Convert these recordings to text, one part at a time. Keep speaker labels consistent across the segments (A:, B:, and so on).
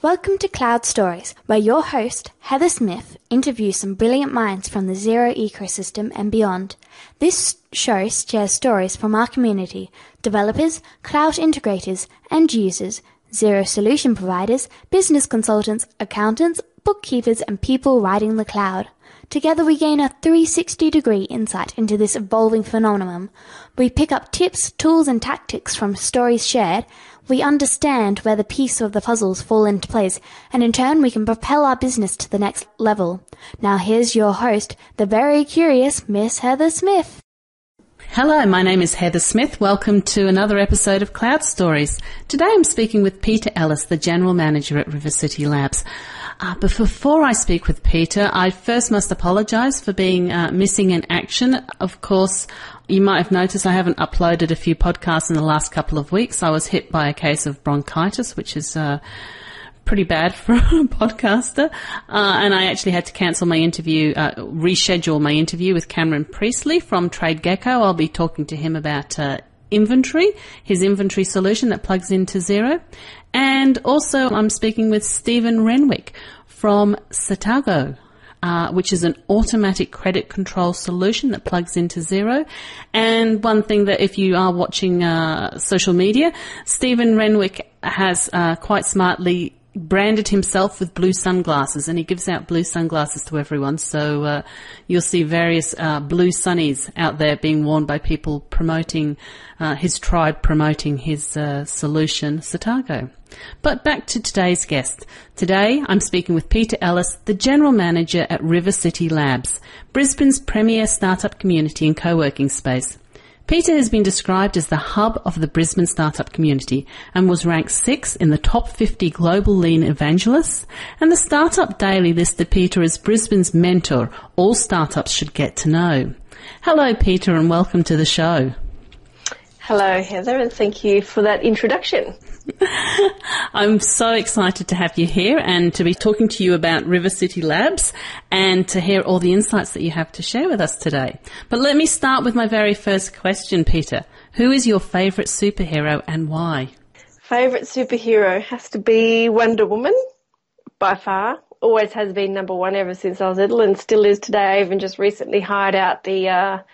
A: Welcome to Cloud Stories, where your host, Heather Smith, interviews some brilliant minds from the Xero ecosystem and beyond. This show shares stories from our community, developers, cloud integrators, end users, Xero solution providers, business consultants, accountants, bookkeepers, and people riding the cloud. Together we gain a 360-degree insight into this evolving phenomenon. We pick up tips, tools, and tactics from stories shared. We understand where the pieces of the puzzles fall into place, and in turn we can propel our business to the next level. Now here's your host, the very curious Miss Heather Smith.
B: Hello, my name is Heather Smith. Welcome to another episode of Cloud Stories. Today I'm speaking with Peta Ellis, the General Manager at River City Labs. But before I speak with Peter, I first must apologise for being missing in action. Of course, you might have noticed I haven't uploaded a few podcasts in the last couple of weeks. I was hit by a case of bronchitis, which is pretty bad for a podcaster. And I actually had to cancel my interview, reschedule my interview with Cameron Priestley from Trade Gecko. I'll be talking to him about inventory, his inventory solution that plugs into Xero. And also I'm speaking with Stephen Renwick from Cetago, which is an automatic credit control solution that plugs into Xero. And one thing that if you are watching social media, Stephen Renwick has quite smartly branded himself with blue sunglasses, and he gives out blue sunglasses to everyone. So you'll see various blue sunnies out there being worn by people promoting his tribe, promoting his solution, Cetago. But back to today's guest. Today I'm speaking with Peta Ellis, the General Manager at River City Labs, Brisbane's premier startup community and co-working space. Peta has been described as the hub of the Brisbane startup community and was ranked 6th in the top 50 global lean evangelists, and the Startup Daily listed Peta as Brisbane's mentor all startups should get to know. Hello, Peta, and welcome to the show.
C: Hello, Heather, and thank you for that introduction.
B: I'm so excited to have you here and to be talking to you about River City Labs and to hear all the insights that you have to share with us today. But let me start with my very first question, Peta. Who is your favourite superhero and why?
C: Favourite superhero has to be Wonder Woman, by far. Always has been number one ever since I was little and still is today. I even just recently hired out the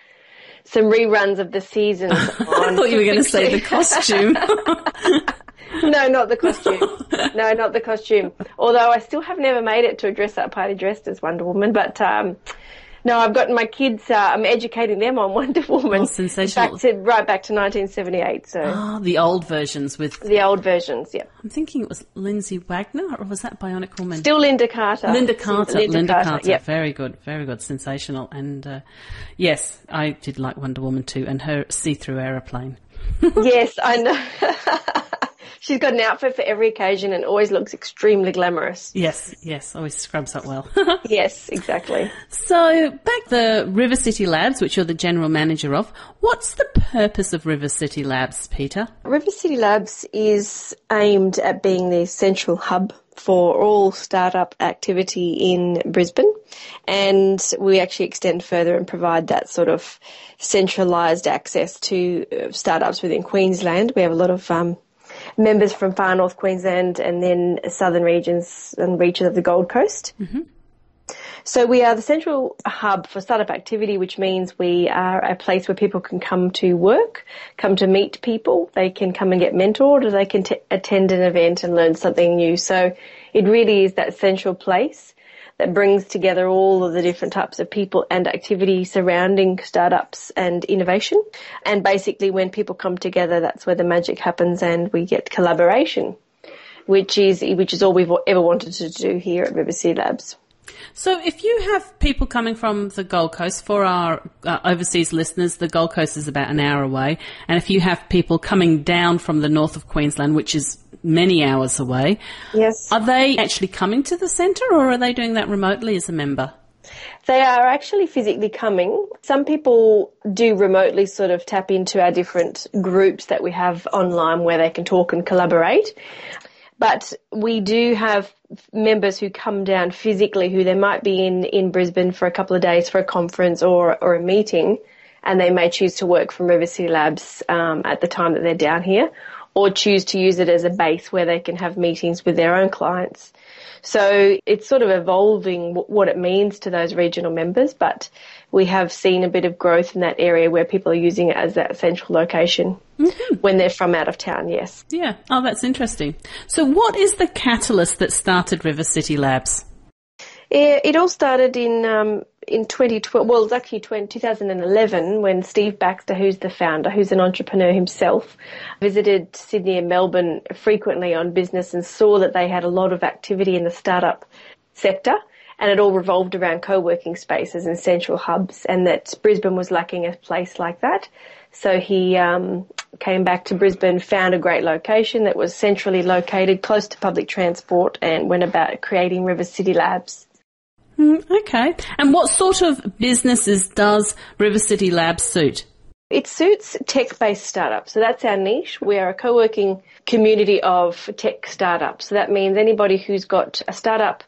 C: some reruns of the seasons. I
B: thought you were going to say the costume.
C: No, not the costume. No, not the costume. Although I still have never made it to a dress-up party dressed as Wonder Woman. But no, I've gotten my kids, I'm educating them on Wonder Woman.
B: Oh, sensational.
C: Right back to 1978. So.
B: The old versions with...
C: The old versions, yeah.
B: I'm thinking it was Lindsay Wagner, or was that Bionic Woman?
C: Still Linda Carter.
B: Linda Carter.
C: Yep.
B: Very good, sensational. And yes, I did like Wonder Woman too, and her see-through aeroplane.
C: Yes, I know. She's got an outfit for every occasion and always looks extremely glamorous.
B: Yes, always scrubs up well.
C: Yes, exactly.
B: So back the River City Labs, which you're the General Manager of, what's the purpose of River City Labs, Peta?
C: River City Labs is aimed at being the central hub for all startup activity in Brisbane, and we actually extend further and provide that sort of centralised access to startups within Queensland. We have a lot of members from far north Queensland and then southern regions and reaches of the Gold Coast. Mm-hmm. So we are the central hub for startup activity, which means we are a place where people can come to work, come to meet people. They can come and get mentored, or they can attend an event and learn something new. So it really is that central place that brings together all of the different types of people and activity surrounding startups and innovation. And basically when people come together, that's where the magic happens and we get collaboration, which is all we've ever wanted to do here at River City Labs.
B: So if you have people coming from the Gold Coast, for our overseas listeners, the Gold Coast is about an hour away. And if you have people coming down from the north of Queensland, which is many hours away,
C: yes,
B: are they actually coming to the centre, or are they doing that remotely as a member?
C: They are actually physically coming. Some people do remotely sort of tap into our different groups that we have online where they can talk and collaborate. But we do have members who come down physically who they might be in Brisbane for a couple of days for a conference or a meeting, and they may choose to work from River City Labs at the time that they're down here. or choose to use it as a base where they can have meetings with their own clients. So it's sort of evolving what it means to those regional members, but we have seen a bit of growth in that area where people are using it as that central location when they're from out of town, yes.
B: Yeah. Oh, that's interesting. So what is the catalyst that started River City Labs?
C: It all started in 2012, well, it's actually 2011 when Steve Baxter, who's the founder, who's an entrepreneur himself, visited Sydney and Melbourne frequently on business and saw that they had a lot of activity in the startup sector, and it all revolved around co-working spaces and central hubs, and that Brisbane was lacking a place like that. So he came back to Brisbane, found a great location that was centrally located, close to public transport, and went about creating River City Labs.
B: Okay. And what sort of businesses does River City Labs suit?
C: It suits tech-based startups. So that's our niche. We are a co-working community of tech startups. So that means anybody who's got a startup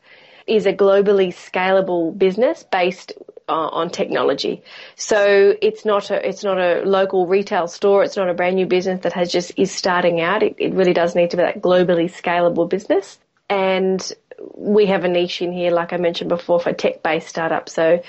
C: is a globally scalable business based on technology. So it's not a local retail store. It's not a brand new business that is starting out. It really does need to be that globally scalable business. And we have a niche in here, like I mentioned before, for tech-based startups. So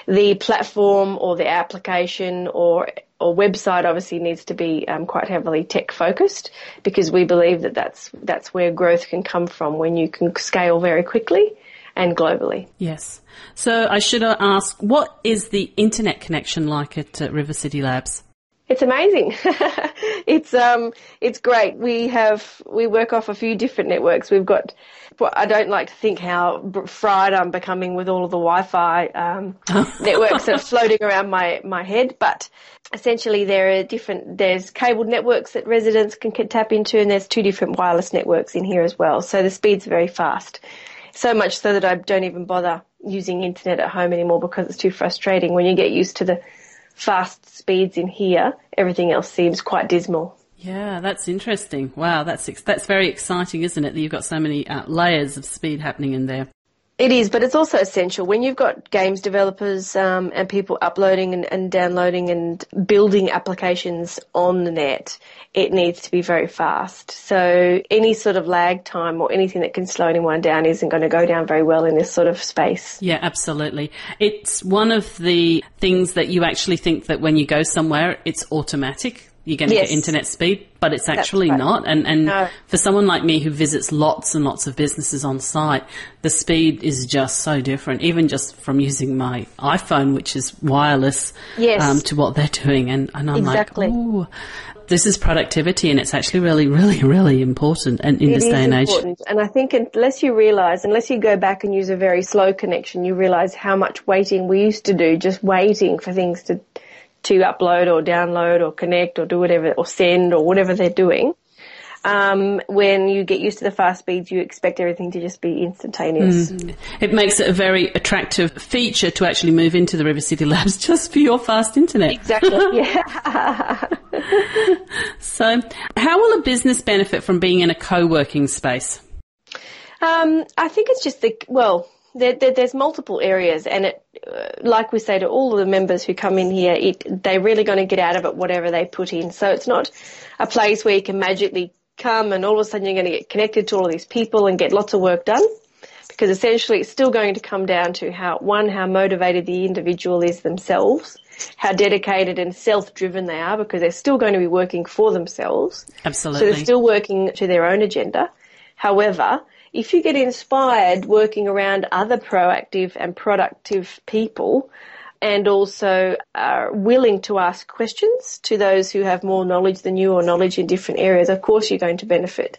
C: the platform or the application or website obviously needs to be quite heavily tech-focused, because we believe that that's where growth can come from, when you can scale very quickly and globally.
B: Yes. So I should ask, what is the internet connection like at River City Labs?
C: It's amazing. It's great. We work off a few different networks. We've got, I don't like to think how fried I'm becoming with all of the Wi-Fi networks that are floating around my head, but essentially there's cabled networks that residents can tap into, and there's 2 different wireless networks in here as well. So the speed's very fast. So much so that I don't even bother using internet at home anymore, because it's too frustrating. When you get used to the fast speeds in here, everything else seems quite dismal.
B: Yeah, that's interesting. Wow, that's very exciting, isn't it, that you've got so many layers of speed happening in there?
C: It is, but it's also essential. When you've got games developers and people uploading and downloading and building applications on the net, it needs to be very fast. So any sort of lag time or anything that can slow anyone down isn't going to go down very well in this sort of space.
B: Yeah, absolutely. It's one of the things that you actually think that when you go somewhere, it's automatic. You're going to get internet speed, but it's actually not. And no. For someone like me who visits lots and lots of businesses on site, the speed is just so different, even just from using my iPhone, which is wireless, to what they're doing. And I'm like, oh, this is productivity, and it's actually really, really, really important in this day and age.
C: And I think unless you go back and use a very slow connection, you realise how much waiting we used to do, just waiting for things to upload or download or connect or do whatever, or send or whatever they're doing. When you get used to the fast speeds, you expect everything to just be instantaneous.
B: It makes it a very attractive feature to actually move into the River City Labs just for your fast internet.
C: Exactly, yeah.
B: So how will a business benefit from being in a co-working space?
C: I think it's just there's multiple areas, and like we say to all of the members who come in here, they're really going to get out of it whatever they put in. So it's not a place where you can magically come and all of a sudden you're going to get connected to all of these people and get lots of work done, because essentially it's still going to come down to how motivated the individual is themselves, how dedicated and self-driven they are, because they're still going to be working for themselves.
B: Absolutely.
C: So they're still working to their own agenda. However, if you get inspired working around other proactive and productive people, and also are willing to ask questions to those who have more knowledge than you or knowledge in different areas, of course you're going to benefit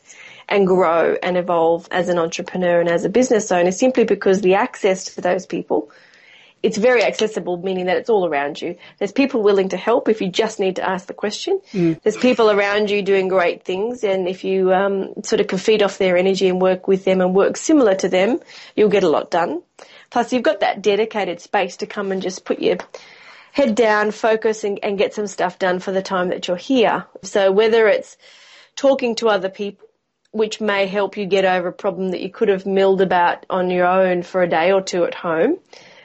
C: and grow and evolve as an entrepreneur and as a business owner, simply because the access to those people, it's very accessible, meaning that it's all around you. There's people willing to help if you just need to ask the question. There's people around you doing great things, and if you sort of can feed off their energy and work with them and work similar to them, you'll get a lot done. Plus, you've got that dedicated space to come and just put your head down, focus, and get some stuff done for the time that you're here. So whether it's talking to other people, which may help you get over a problem that you could have milled about on your own for a day or two at home,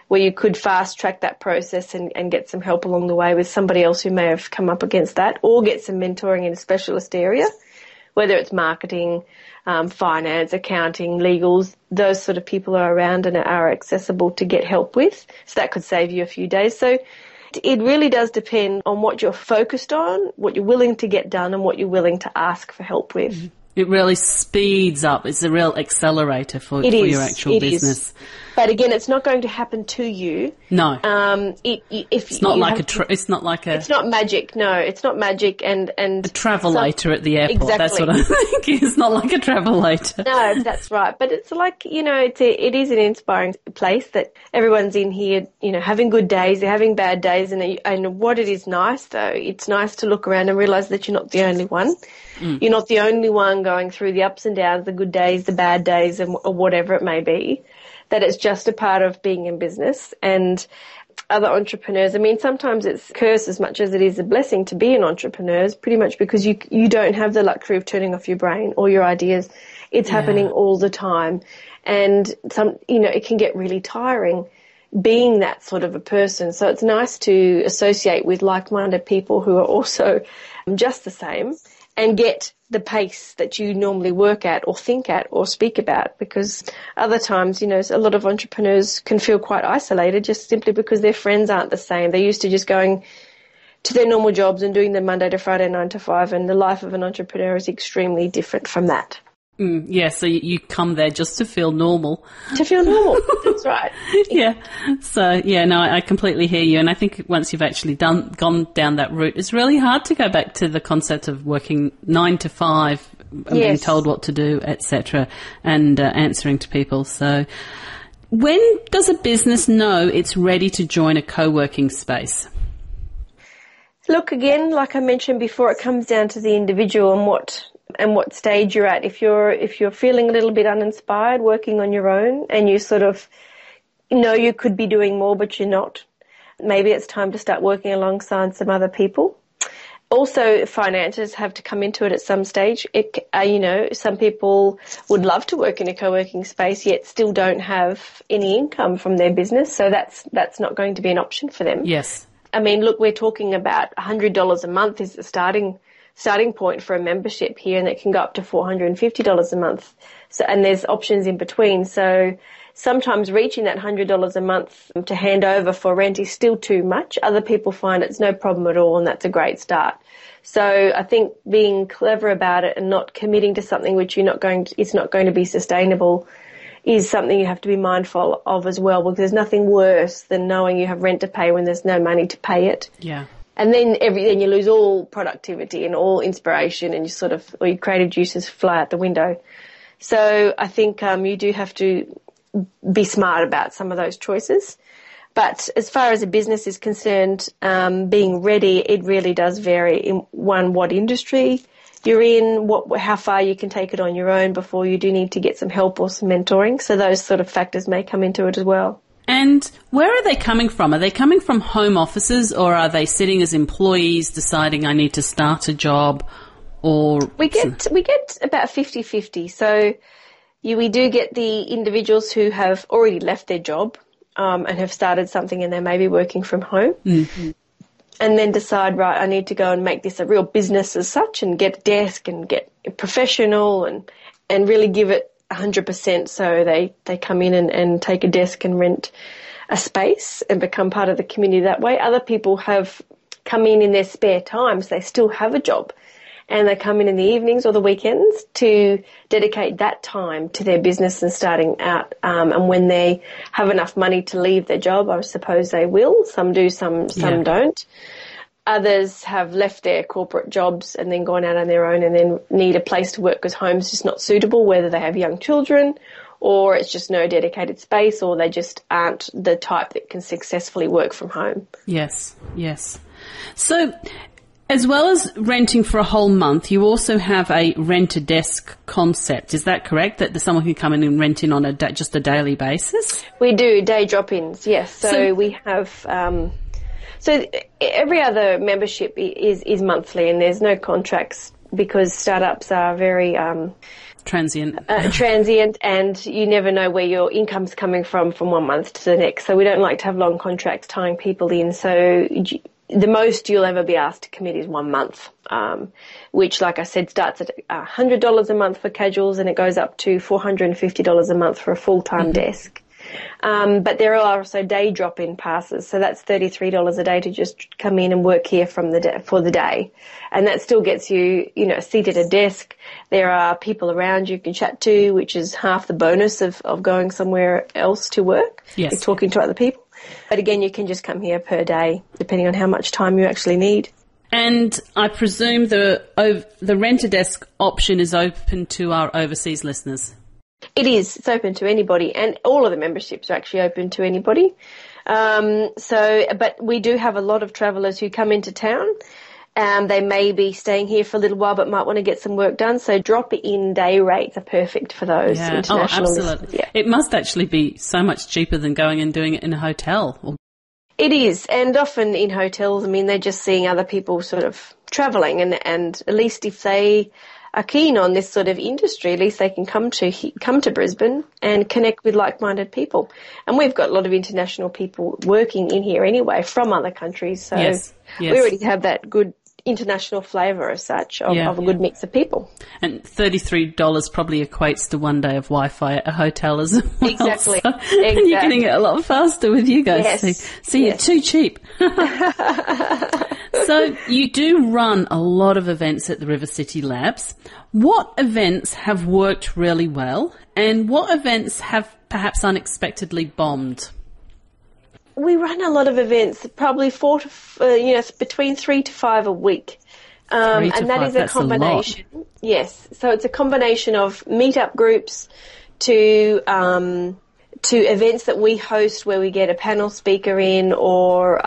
C: where you could fast track that process and get some help along the way with somebody else who may have come up against that, or get some mentoring in a specialist area, whether it's marketing, finance, accounting, legals, those sort of people are around and are accessible to get help with. So that could save you a few days. So it really does depend on what you're focused on, what you're willing to get done, and what you're willing to ask for help with.
B: It really speeds up. It's a real accelerator for your actual business.
C: Is. But again, it's not going to happen to you.
B: No.
C: It's not magic. No, it's not magic. And
B: a travelator at the airport.
C: Exactly.
B: That's what I think. It's not like a travelator.
C: No, that's right. But it's like, it is an inspiring place that everyone's in here, having good days, they're having bad days. And what it is nice, though, it's nice to look around and realise that you're not the only one. You're not the only one going through the ups and downs, the good days, the bad days, or whatever it may be, that it's just a part of being in business. And other entrepreneurs, sometimes it's a curse as much as it is a blessing to be an entrepreneur, pretty much because you don't have the luxury of turning off your brain or your ideas. It's happening all the time. And it can get really tiring being that sort of a person. So it's nice to associate with like-minded people who are also just the same, and get the pace that you normally work at or think at or speak about, because other times, a lot of entrepreneurs can feel quite isolated just simply because their friends aren't the same. They're used to just going to their normal jobs and doing them Monday to Friday, 9 to 5, and the life of an entrepreneur is extremely different from that.
B: So you come there just to feel normal.
C: To feel normal, that's right.
B: Yeah. So, I completely hear you. And I think once you've actually gone down that route, it's really hard to go back to the concept of working 9 to 5 and being told what to do, etc., and answering to people. So when does a business know it's ready to join a co-working space?
C: Look, again, like I mentioned before, it comes down to the individual and what stage you're at. If you're feeling a little bit uninspired working on your own and you sort of you could be doing more but you're not, maybe it's time to start working alongside some other people. Also, finances have to come into it at some stage. Some people would love to work in a co-working space yet still don't have any income from their business, so that's not going to be an option for them.
B: Yes.
C: Look, we're talking about $100 a month is the starting point for a membership here, and it can go up to $450 a month. So, and there's options in between. So sometimes reaching that $100 a month to hand over for rent is still too much. Other people find it's no problem at all, and that's a great start. So I think being clever about it and not committing to something which it's not going to be sustainable is something you have to be mindful of as well, because there's nothing worse than knowing you have rent to pay when there's no money to pay it.
B: Yeah.
C: And then you lose all productivity and all inspiration, and your creative juices fly out the window. So I think you do have to be smart about some of those choices. But as far as a business is concerned, being ready, it really does vary in what industry you're in, how far you can take it on your own before you do need to get some help or some mentoring. So those sort of factors may come into it as well.
B: And where are they coming from? Are they coming from home offices, or are they sitting as employees deciding I need to start a job? Or
C: we get about 50-50. So we do get the individuals who have already left their job and have started something, and they may be working from home. Mm-hmm. And then decide, right, I need to go and make this a real business as such, and get a desk and get professional and really give it 100%. So they come in and take a desk and rent a space and become part of the community that way. Other people have come in their spare time, so they still have a job, and they come in the evenings or the weekends to dedicate that time to their business and starting out. And when they have enough money to leave their job, I suppose they will. Some do, some don't. Others have left their corporate jobs and then gone out on their own and then need a place to work because home's just not suitable, whether they have young children or it's just no dedicated space, or they just aren't the type that can successfully work from home.
B: Yes. So as well as renting for a whole month, you also have a rent-a-desk concept. Is that correct, that someone can come in and rent in on just a daily basis?
C: We do, day drop-ins, yes. So we have... So every other membership is monthly, and there's no contracts because startups are very...
B: transient,
C: and you never know where your income's coming from 1 month to the next. So we don't like to have long contracts tying people in. So the most you'll ever be asked to commit is 1 month, which, like I said, starts at $100 a month for casuals and it goes up to $450 a month for a full-time desk. But there are also day drop-in passes, so that's $33 a day to just come in and work here for the day, and that still gets you, a seat at a desk. There are people around you can chat to, which is half the bonus of going somewhere else to work.
B: Yes,
C: like talking to other people. But again, you can just come here per day, depending on how much time you actually need.
B: And I presume the rent-a-desk option is open to our overseas listeners.
C: It is. It's open to anybody, and all of the memberships are actually open to anybody. But we do have a lot of travellers who come into town. They may be staying here for a little while but might want to get some work done, so drop-in day rates are perfect for those international
B: absolutely.
C: Yeah.
B: It must actually be so much cheaper than going and doing it in a hotel.
C: It is, and often in hotels, they're just seeing other people sort of travelling, and at least if they are keen on this sort of industry, at least they can come to Brisbane and connect with like-minded people. And we've got a lot of international people working in here anyway from other countries, so we already have that good international flavour as such of a good mix of people. And
B: $33 probably equates to 1 day of Wi-Fi at a hotel as well.
C: Exactly.
B: So, and you're getting it a lot faster with you guys.
C: Yes.
B: See, you're too cheap. So you do run a lot of events at the River City Labs. What events have worked really well and what events have perhaps unexpectedly bombed?
C: We run a lot of events, probably between 3 to 5 a week. And that is a combination. Yes. So it's a combination of meet-up groups to events that we host where we get a panel speaker in or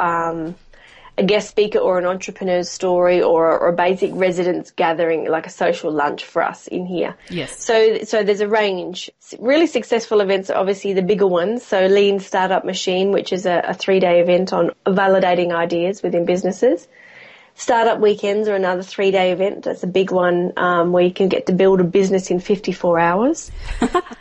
C: a guest speaker or an entrepreneur's story or a basic residents gathering, like a social lunch for us in here.
B: Yes.
C: So there's a range. Really successful events are obviously the bigger ones. So Lean Startup Machine, which is a 3-day event on validating ideas within businesses. Startup Weekends are another 3-day event. That's a big one where you can get to build a business in 54 hours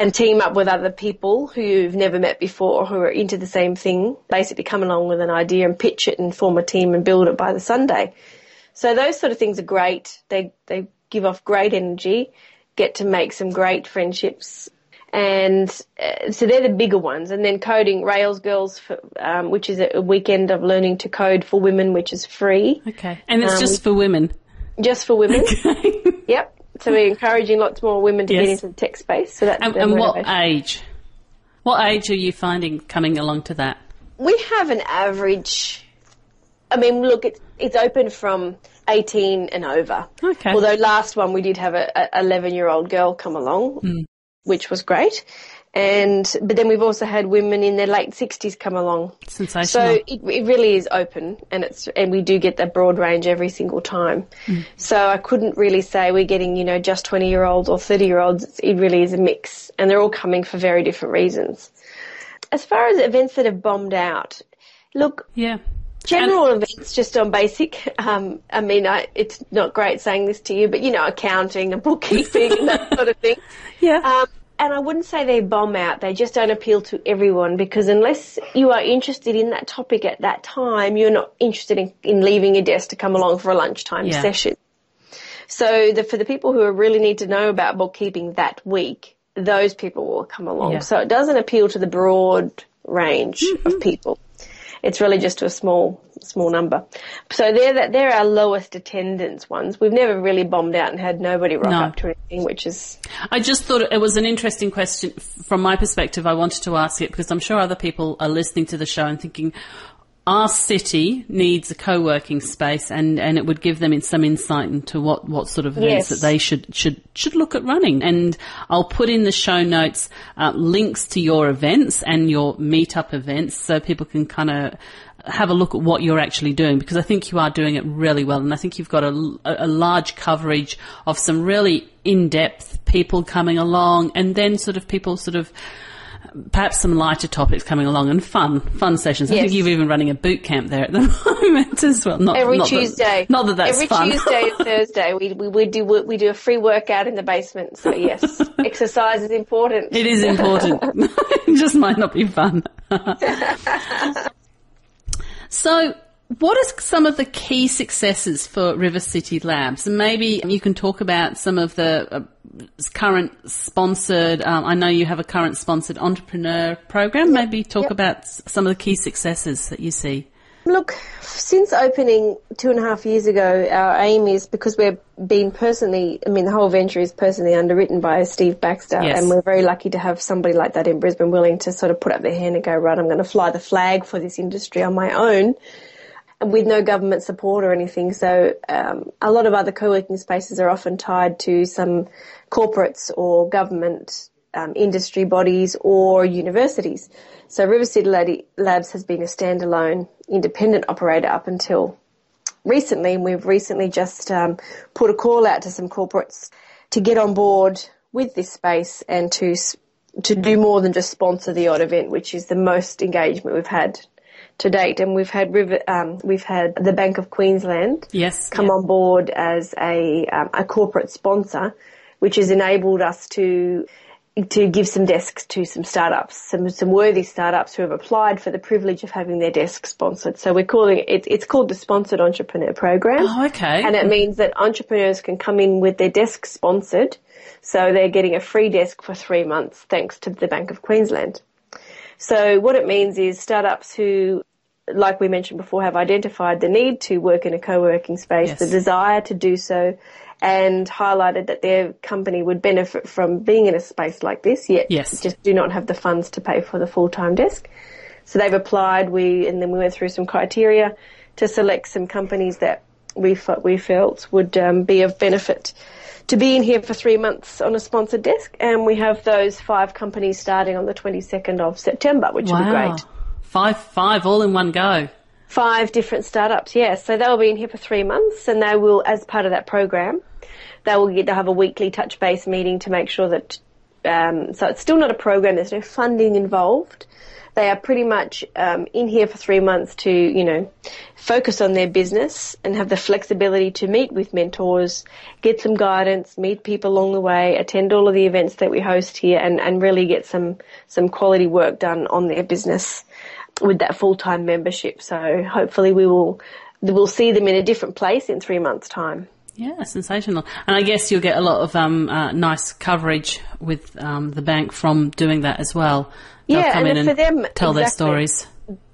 C: and team up with other people who you've never met before who are into the same thing, basically come along with an idea and pitch it and form a team and build it by the Sunday. So those sort of things are great. They give off great energy, get to make some great friendships. And so they're the bigger ones. And then Coding Rails Girls, which is a weekend of learning to code for women, which is free.
B: Okay. And it's just for women?
C: Just for women.
B: Okay.
C: Yep. So we're encouraging lots more women to get into the tech space. So that's
B: and what age? What age are you finding coming along to that?
C: We have an average. Look, it's open from 18 and over.
B: Okay.
C: Although last one we did have a 11-year-old girl come along. Which was great. But then we've also had women in their late 60s come along.
B: Sensational.
C: So it really is open and we do get that broad range every single time. So I couldn't really say we're getting, just 20-year-olds or 30-year-olds. It really is a mix and they're all coming for very different reasons. As far as events that have bombed out, look, general events just on basic, it's not great saying this to you, but, accounting and bookkeeping and that sort of thing.
B: Yeah.
C: And I wouldn't say they bomb out. They just don't appeal to everyone because unless you are interested in that topic at that time, you're not interested in leaving your desk to come along for a lunchtime session. So for the people who really need to know about bookkeeping that week, those people will come along. Yeah. So it doesn't appeal to the broad range of people. It's really just to a small number. So they're our lowest attendance ones. We've never really bombed out and had nobody rock up to anything, which is...
B: I just thought it was an interesting question from my perspective. I wanted to ask it because I'm sure other people are listening to the show and thinking, our city needs a co-working space and it would give them some insight into what sort of events that they should look at running. And I'll put in the show notes links to your events and your meetup events so people can kind of have a look at what you're actually doing because I think you are doing it really well and I think you've got a large coverage of some really in-depth people coming along and then people perhaps some lighter topics coming along and fun sessions. I think you're even running a boot camp there at the moment as well.
C: Every Tuesday.
B: Not that that's fun.
C: Every Tuesday and Thursday we do a free workout in the basement. So yes, exercise is important.
B: It is important. It just might not be fun. So What are some of the key successes for River City Labs? And maybe you can talk about some of the current sponsored, I know you have a current sponsored entrepreneur program. Maybe talk about some of the key successes that you see.
C: Look, since opening 2.5 years ago, our aim is, because we've been personally, the whole venture is personally underwritten by Steve Baxter, and we're very lucky to have somebody like that in Brisbane willing to sort of put up their hand and go, right, I'm going to fly the flag for this industry on my own, with no government support or anything. So a lot of other co-working spaces are often tied to some corporates or government industry bodies or universities. So River City Labs has been a standalone independent operator up until recently, and we've recently just put a call out to some corporates to get on board with this space and to do more than just sponsor the odd event, which is the most engagement we've had to date. And we've had the Bank of Queensland come on board as a corporate sponsor, which has enabled us to give some desks to some startups, some worthy startups who have applied for the privilege of having their desk sponsored. So we're calling it's called the Sponsored Entrepreneur Program.
B: Oh, okay.
C: And it means that entrepreneurs can come in with their desk sponsored, so they're getting a free desk for 3 months thanks to the Bank of Queensland. So what it means is startups who, like we mentioned before, have identified the need to work in a co-working space, the desire to do so, and highlighted that their company would benefit from being in a space like this, yet just do not have the funds to pay for the full-time desk. So they've applied, and then we went through some criteria to select some companies that we felt would be of benefit to be in here for 3 months on a sponsored desk. And we have those 5 companies starting on the 22nd of September, which will be great.
B: Five all in one go.
C: 5 different startups, yes. So they'll be in here for 3 months, and they will, as part of that program, they'll have a weekly touch base meeting to make sure that, so it's still not a program, there's no funding involved. They are pretty much in here for 3 months to, focus on their business and have the flexibility to meet with mentors, get some guidance, meet people along the way, attend all of the events that we host here, and really get some quality work done on their business with that full-time membership. So hopefully we'll see them in a different place in 3 months' time.
B: Yeah, sensational. And I guess you'll get a lot of nice coverage with the bank from doing that as well. They'll come in and for them, tell their stories.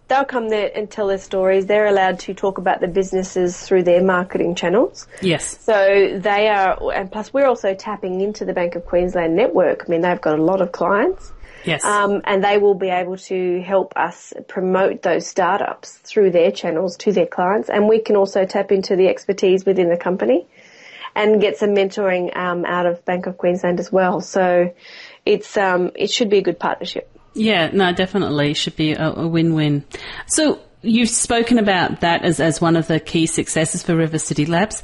B: They'll
C: come there and tell their stories. They're allowed to talk about the businesses through their marketing channels.
B: Yes.
C: So they are, and plus we're also tapping into the Bank of Queensland network. They've got a lot of clients.
B: Yes.
C: And they will be able to help us promote those startups through their channels to their clients. And we can also tap into the expertise within the company and get some mentoring out of Bank of Queensland as well. So it should be a good partnership.
B: Yeah, no, definitely should be a win-win. So you've spoken about that as one of the key successes for River City Labs.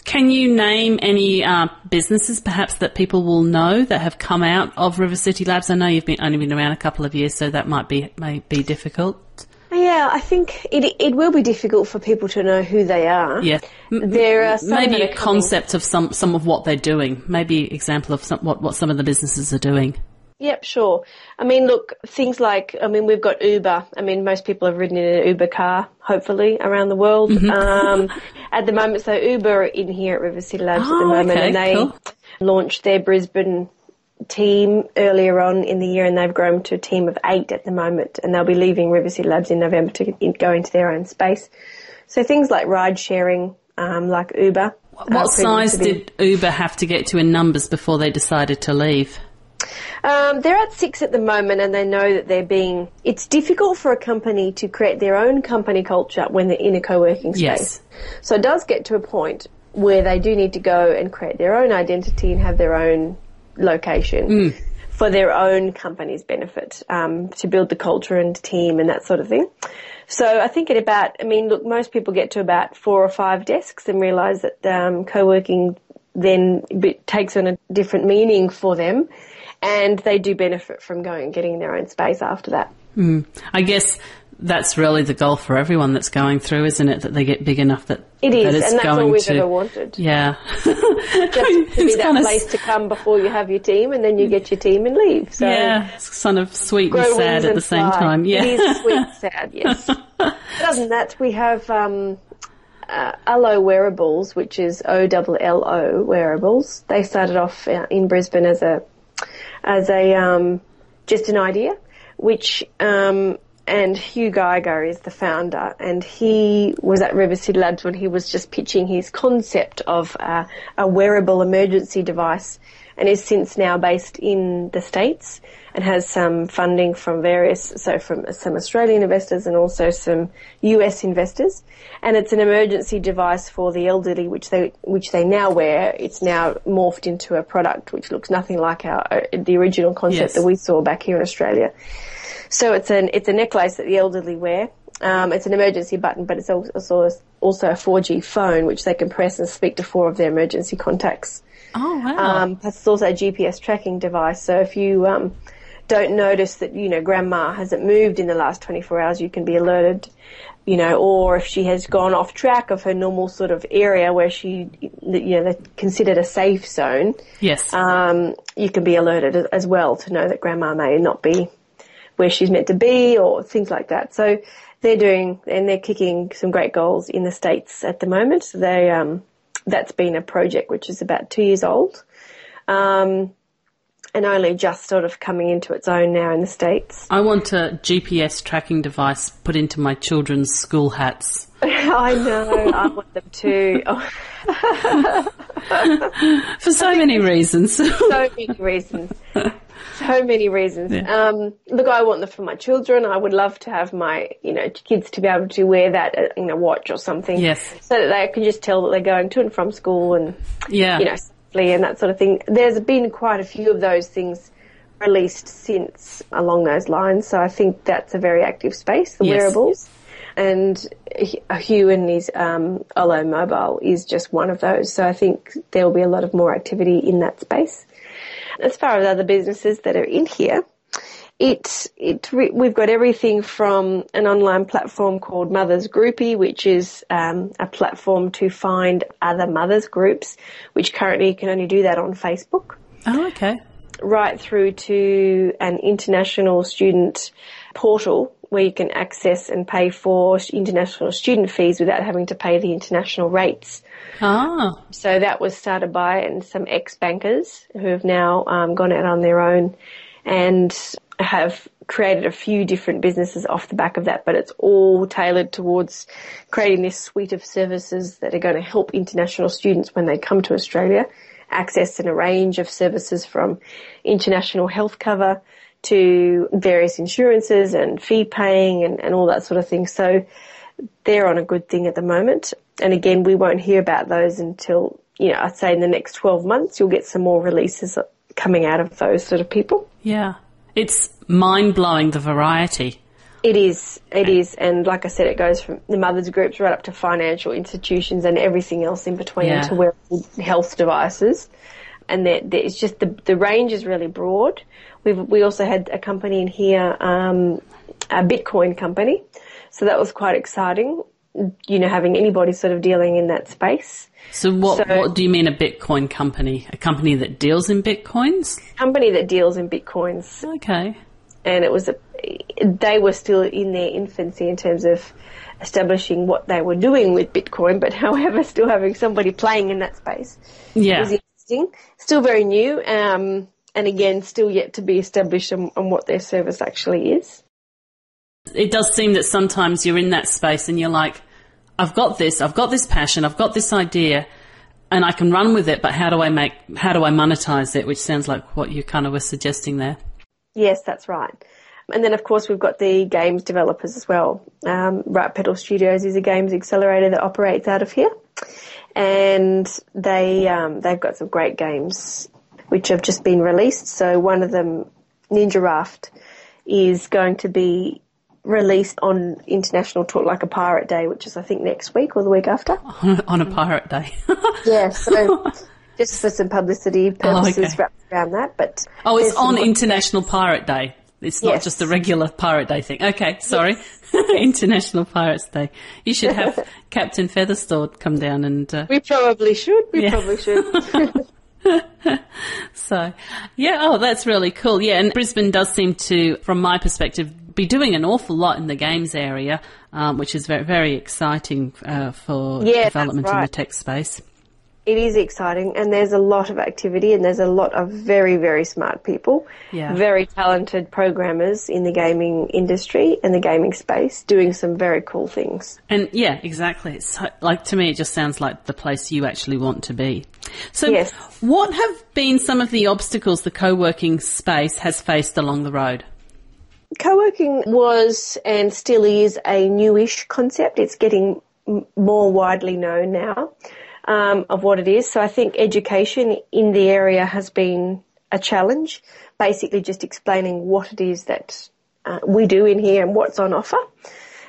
B: Can you name any businesses perhaps that people will know that have come out of River City Labs? I know you've only been around a couple of years, so that may be difficult.
C: Yeah, I think it will be difficult for people to know who they are.
B: Yeah,
C: there are some
B: maybe a concept of some of what they're doing. Maybe example of what some of the businesses are doing.
C: Yep, sure. Look, things like, we've got Uber. Most people have ridden in an Uber car, hopefully, around the world. At the moment, so Uber are in here at River City Labs at the moment, and they launched their Brisbane team earlier on in the year, and they've grown to a team of 8 at the moment, and they'll be leaving River City Labs in November to go into their own space. So things like ride sharing, like Uber.
B: What size did Uber have to get to in numbers before they decided to leave?
C: They're at 6 at the moment, and they know that it's difficult for a company to create their own company culture when they're in a co-working space.
B: Yes.
C: So it does get to a point where they do need to go and create their own identity and have their own location for their own company's benefit, to build the culture and team and that sort of thing. So I think look, most people get to about 4 or 5 desks and realise that co-working then takes on a different meaning for them, and they do benefit from going and getting their own space after that.
B: I guess that's really the goal for everyone that's going through, isn't it? That they get big enough that
C: it is,
B: that it's
C: and that's
B: going
C: all we've
B: to,
C: ever wanted.
B: Yeah,
C: just to be that place to come before you have your team, and then you get your team and leave. So
B: yeah, it's kind of sweet and sad at the same time. Yeah,
C: it is sweet and sad. Yes, it Other than that, we have Allo Wearables, which is ODoublely Wearables. They started off in Brisbane as a just an idea, which and Hugh Geiger is the founder, and he was at River City Labs when he was just pitching his concept of a wearable emergency device, and is since now based in the States and has some funding from from some Australian investors and also some US investors. And it's an emergency device for the elderly, which they now wear. It's now morphed into a product which looks nothing like the original concept that we saw back here in Australia. So it's a necklace that the elderly wear. It's an emergency button, but it's also a 4G phone which they can press and speak to 4 of their emergency contacts.
B: Oh, wow.
C: Plus it's also a GPS tracking device. So if you don't notice that, grandma hasn't moved in the last 24 hours, you can be alerted, or if she has gone off track of her normal sort of area where they're considered a safe zone.
B: Yes.
C: You can be alerted as well to know that grandma may not be where she's meant to be or things like that. So they're kicking some great goals in the States at the moment. So that's been a project which is about 2 years old. And only just sort of coming into its own now in the States.
B: I want a GPS tracking device put into my children's school hats.
C: I know, I want them too.
B: For so many reasons.
C: So many reasons. Yeah. Look, I want them for my children. I would love to have my, kids to be able to wear that in a watch or something.
B: Yes.
C: So that they can just tell that they're going to and from school and, and that sort of thing. There's been quite a few of those things released since along those lines. So I think that's a very active space, the wearables. And Hugh and his Allo Mobile is just one of those. So I think there will be a lot of more activity in that space. As far as other businesses that are in here, we've got everything from an online platform called Mothers Groupie, which is a platform to find other mothers groups, which currently you can only do that on Facebook.
B: Oh, okay.
C: Right through to an international student portal where you can access and pay for international student fees without having to pay the international rates.
B: Ah.
C: So that was started by some ex-bankers who have now gone out on their own and have created a few different businesses off the back of that, but it's all tailored towards creating this suite of services that are going to help international students when they come to Australia access a range of services from international health cover to various insurances and fee paying and all that sort of thing. So they're on a good thing at the moment. And again, we won't hear about those until, I'd say in the next 12 months, you'll get some more releases coming out of those sort of people.
B: Yeah. It's mind-blowing, the variety.
C: It is. And like I said, it goes from the mothers groups right up to financial institutions and everything else in between to wearable health devices. And it's just the range is really broad. We also had a company in here, a Bitcoin company. So that was quite exciting, having anybody sort of dealing in that space.
B: So what do you mean a Bitcoin company? A company that deals in Bitcoins?
C: A company that deals in Bitcoins.
B: Okay.
C: And they were still in their infancy in terms of establishing what they were doing with Bitcoin, but however, still having somebody playing in that space was interesting. Still very new, and again, still yet to be established on what their service actually is.
B: It does seem that sometimes you're in that space and you're like, I've got this passion, I've got this idea, and I can run with it, but how do I monetize it, which sounds like what you kind of were suggesting there.
C: Yes, that's right. And then, of course, we've got the games developers as well. Right Pedal Studios is a games accelerator that operates out of here. And they've got some great games which have just been released. So one of them, Ninja Raft, is going to be released on International Talk Like a Pirate Day, which is, I think, next week or the week after.
B: On a pirate day.
C: Yeah, so just for some publicity purposes wrapped around that. But
B: it's on International Pirate Day. It's not just the regular Pirate Day thing. Okay, sorry. Yes. International Pirates Day. You should have Captain Featherstone come down and...
C: We probably should. Probably should.
B: So, that's really cool. Yeah, and Brisbane does seem to, from my perspective, be doing an awful lot in the games area, which is very, very exciting for development in the tech space.
C: It is exciting, and there's a lot of activity, and there's a lot of very, very smart people, very talented programmers in the gaming industry and the gaming space doing some very cool things.
B: And yeah, exactly. So, to me, it just sounds like the place you actually want to be. So what have been some of the obstacles the co-working space has faced along the road?
C: Co-working was and still is a newish concept. It's getting more widely known now. Of what it is. So I think education in the area has been a challenge, basically just explaining what it is that we do in here and what's on offer.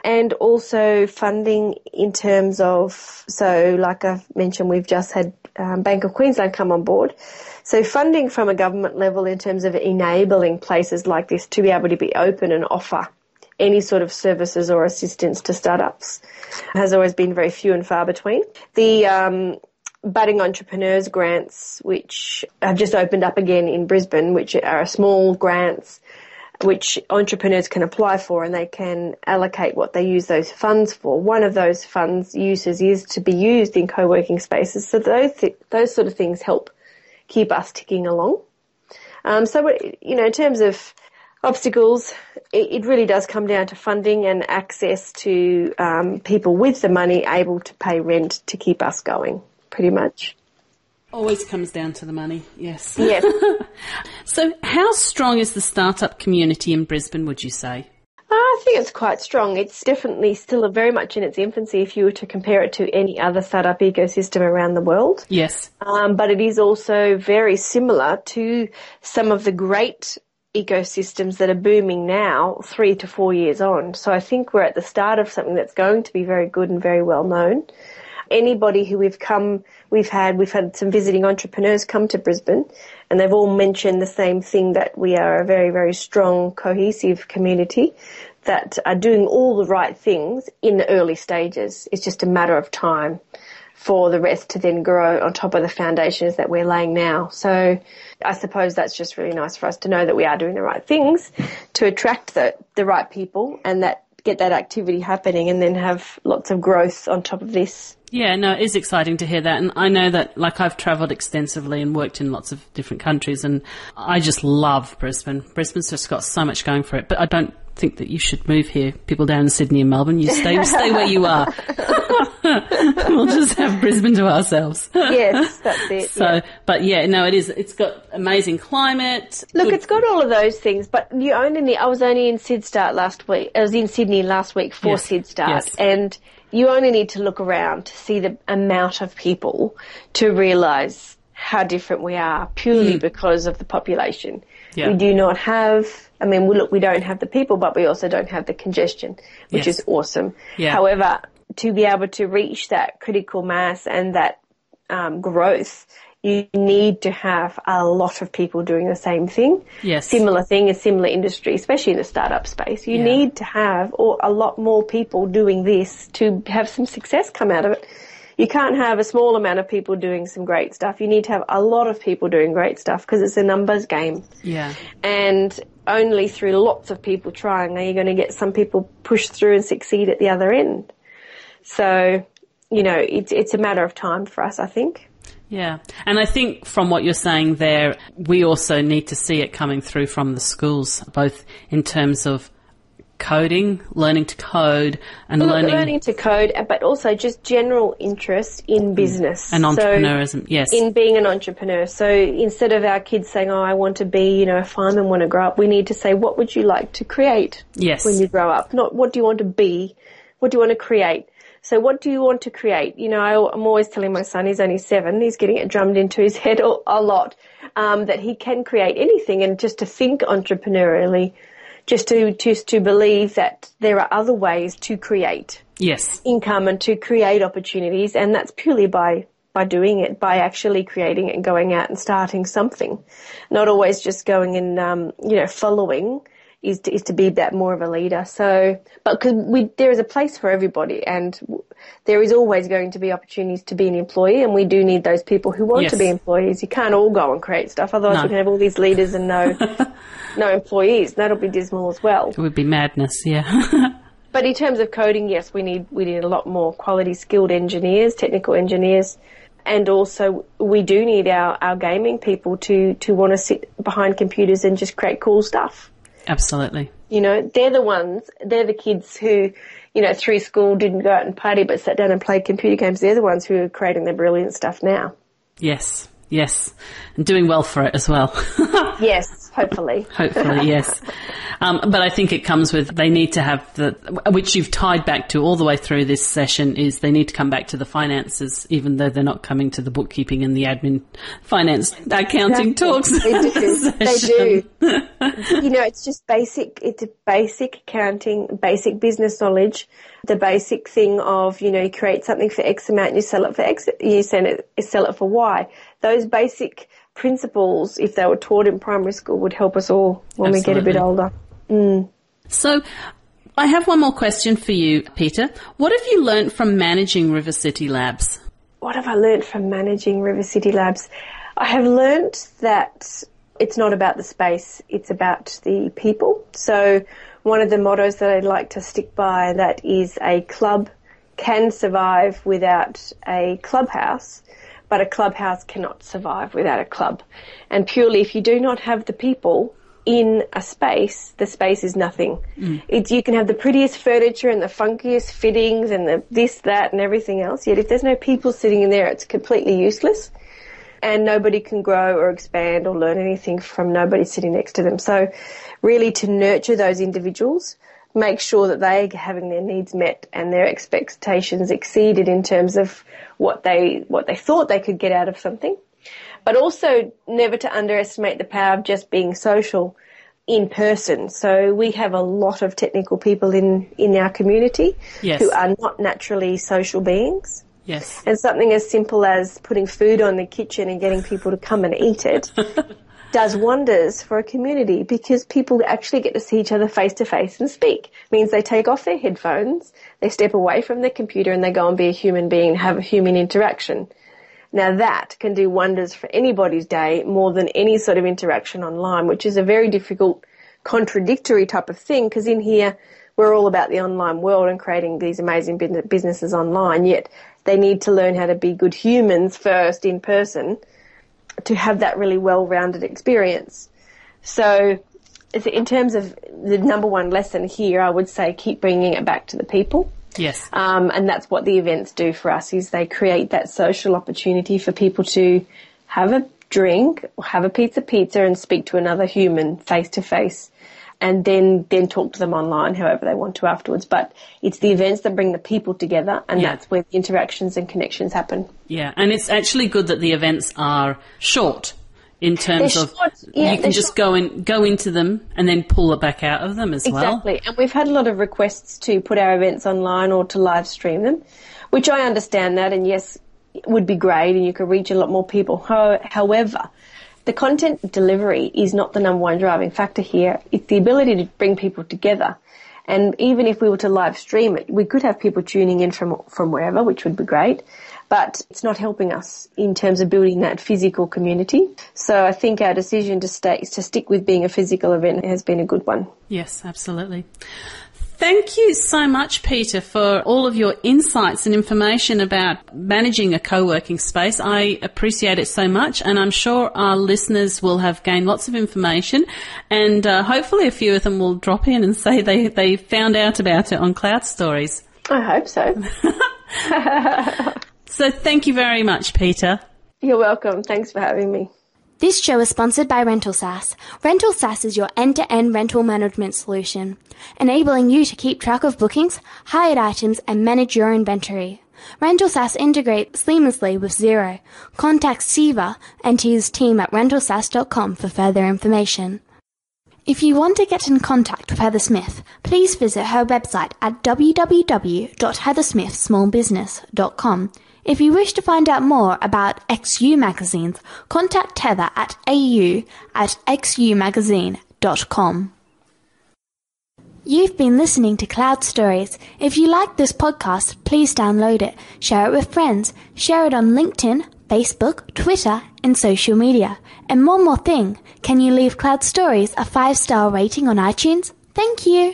C: And also funding in terms of, so like I've mentioned, we've just had Bank of Queensland come on board. So funding from a government level in terms of enabling places like this to be able to be open and offer any sort of services or assistance to startups has always been very few and far between. The budding entrepreneurs grants, which have just opened up again in Brisbane, which are small grants which entrepreneurs can apply for, and they can allocate what they use those funds for. One of those funds uses is to be used in co-working spaces. So those sort of things help keep us ticking along. So, in terms of obstacles, it really does come down to funding and access to people with the money able to pay rent to keep us going, pretty much.
B: Always comes down to the money, yes.
C: Yes.
B: So how strong is the startup community in Brisbane, would you say?
C: I think it's quite strong. It's definitely still very much in its infancy if you were to compare it to any other startup ecosystem around the world.
B: Yes.
C: But it is also very similar to some of the great ecosystems that are booming now 3 to 4 years on. So I think we're at the start of something that's going to be very good and very well known. Anybody who we've had some visiting entrepreneurs come to Brisbane, and they've all mentioned the same thing, that we are a very, very strong, cohesive community that are doing all the right things in the early stages. It's just a matter of time for the rest to then grow on top of the foundations that we're laying now. So I suppose that's just really nice for us to know that we are doing the right things to attract the right people and that get that activity happening and then have lots of growth on top of this.
B: Yeah, no, it is exciting to hear that. And I know that, I've travelled extensively and worked in lots of different countries, and I just love Brisbane. Brisbane's just got so much going for it. But I don't think that you should move here, people down in Sydney and Melbourne. You stay where you are. We'll just have Brisbane to ourselves.
C: Yes, that's it.
B: So, but yeah, no, it is. It's got amazing climate.
C: Look, it's got all of those things, but I was only in Sydstart last week. I was in Sydney last week for Sydstart, and you only need to look around to see the amount of people to realise how different we are purely because of the population. Yeah. We do not have, we don't have the people, but we also don't have the congestion, which is awesome. Yeah. However, to be able to reach that critical mass and that growth, you need to have a lot of people doing the same thing.
B: Yes.
C: Similar thing, a similar industry, especially in the startup space. You need to have a lot more people doing this to have some success come out of it. You can't have a small amount of people doing some great stuff. You need to have a lot of people doing great stuff because it's a numbers game.
B: Yeah.
C: And only through lots of people trying are you going to get some people push through and succeed at the other end. So, it's a matter of time for us, I think.
B: Yeah. And I think from what you're saying there, we also need to see it coming through from the schools, both in terms of coding, learning to code and learning
C: to code, but also just general interest in business.
B: And entrepreneurism, yes.
C: In being an entrepreneur. So instead of our kids saying, I want to be, a fireman when I grow up, we need to say, what would you like to create when you grow up? Not what do you want to be, what do you want to create? So what do you want to create? I'm always telling my son, he's only 7, he's getting it drummed into his head a lot, that he can create anything, and just to think entrepreneurially, just to believe that there are other ways to create income and to create opportunities, and that's purely by doing it, by actually creating it and going out and starting something, not always just going and following. Is to be that more of a leader. So, but because there is a place for everybody, and there is always going to be opportunities to be an employee, and we do need those people who want to be employees. You can't all go and create stuff, otherwise we can have all these leaders and no employees. That'll be dismal as well. It
B: would be madness, yeah.
C: But in terms of coding, yes, we need a lot more quality skilled engineers, technical engineers, and also we do need our gaming people to want to sit behind computers and just create cool stuff.
B: Absolutely.
C: You know, they're the kids who, you know, through school didn't go out and party but sat down and played computer games. They're the ones who are creating the brilliant stuff now.
B: Yes, and doing well for it as well.
C: Yes, hopefully.
B: Hopefully, yes. But I think it comes with, they need to have which you've tied back to all the way through this session, is they need to come back to the finances, even though they're not coming to the bookkeeping and the admin, finance, accounting talks.
C: They do. They do. You know, it's just basic accounting, basic business knowledge, the basic thing of, you know, you create something for X amount and you sell it for X, you sell it for Y. Those basic principles, if they were taught in primary school, would help us all when we get a bit older.
B: So I have one more question for you, Peter. What have you learnt from managing River City Labs?
C: What have I learnt from managing River City Labs? I have learnt that it's not about the space, it's about the people. So one of the mottos that I'd like to stick by, that is, a club can survive without a clubhouse, but a clubhouse cannot survive without a club. And purely, if you do not have the people in a space, the space is nothing. You can have the prettiest furniture and the funkiest fittings and the this, that and everything else, yet if there's no people sitting in there, it's completely useless, and nobody can grow or expand or learn anything from nobody sitting next to them. So really, to nurture those individuals, make sure that they are having their needs met and their expectations exceeded in terms of what they thought they could get out of something. But also never to underestimate the power of just being social in person. So we have a lot of technical people in our community who are not naturally social beings.
B: Yes.
C: And something as simple as putting food on the kitchen and getting people to come and eat it does wonders for a community, because people actually get to see each other face to face and speak. It means they take off their headphones, they step away from their computer and they go and be a human being and have a human interaction. Now that can do wonders for anybody's day, more than any sort of interaction online, which is a very difficult, contradictory type of thing, because in here we're all about the online world and creating these amazing businesses online, yet they need to learn how to be good humans first in person to have that really well-rounded experience. So in terms of the number one lesson here, I would say keep bringing it back to the people.
B: Yes.
C: And that's what the events do for us, is they create that social opportunity for people to have a drink or have a pizza and speak to another human face to face, and then talk to them online however they want to afterwards. But it's the events that bring the people together, and that's where the interactions and connections happen. Yeah,
B: and it's actually good that the events are short. In terms of, you can just go into them and then pull it back out of them as well.
C: Exactly. And we've had a lot of requests to put our events online or to live stream them, which I understand that, and yes, it would be great and you could reach a lot more people. However, the content delivery is not the number one driving factor here. It's the ability to bring people together. And even if we were to live stream it, we could have people tuning in from wherever, which would be great. But it's not helping us in terms of building that physical community. So I think our decision to stick with being a physical event has been a good one.
B: Yes, absolutely. Thank you so much, Peter, for all of your insights and information about managing a co-working space. I appreciate it so much, and I'm sure our listeners will have gained lots of information, and hopefully a few of them will drop in and say they found out about it on Cloud Stories.
C: I hope so.
B: So thank you very much, Peter.
C: You're welcome. Thanks for having me.
A: This show is sponsored by Rental SaaS. Rental SaaS is your end-to-end rental management solution, enabling you to keep track of bookings, hired items, and manage your inventory. Rental SaaS integrates seamlessly with Xero. Contact Siva and his team at rentalsaas.com for further information. If you want to get in contact with Heather Smith, please visit her website at www.heathersmithsmallbusiness.com. If you wish to find out more about XU magazines, contact Heather at au@xumagazine.com. You've been listening to Cloud Stories. If you like this podcast, please download it, share it with friends, share it on LinkedIn, Facebook, Twitter, and social media. And one more thing, can you leave Cloud Stories a 5-star rating on iTunes? Thank you.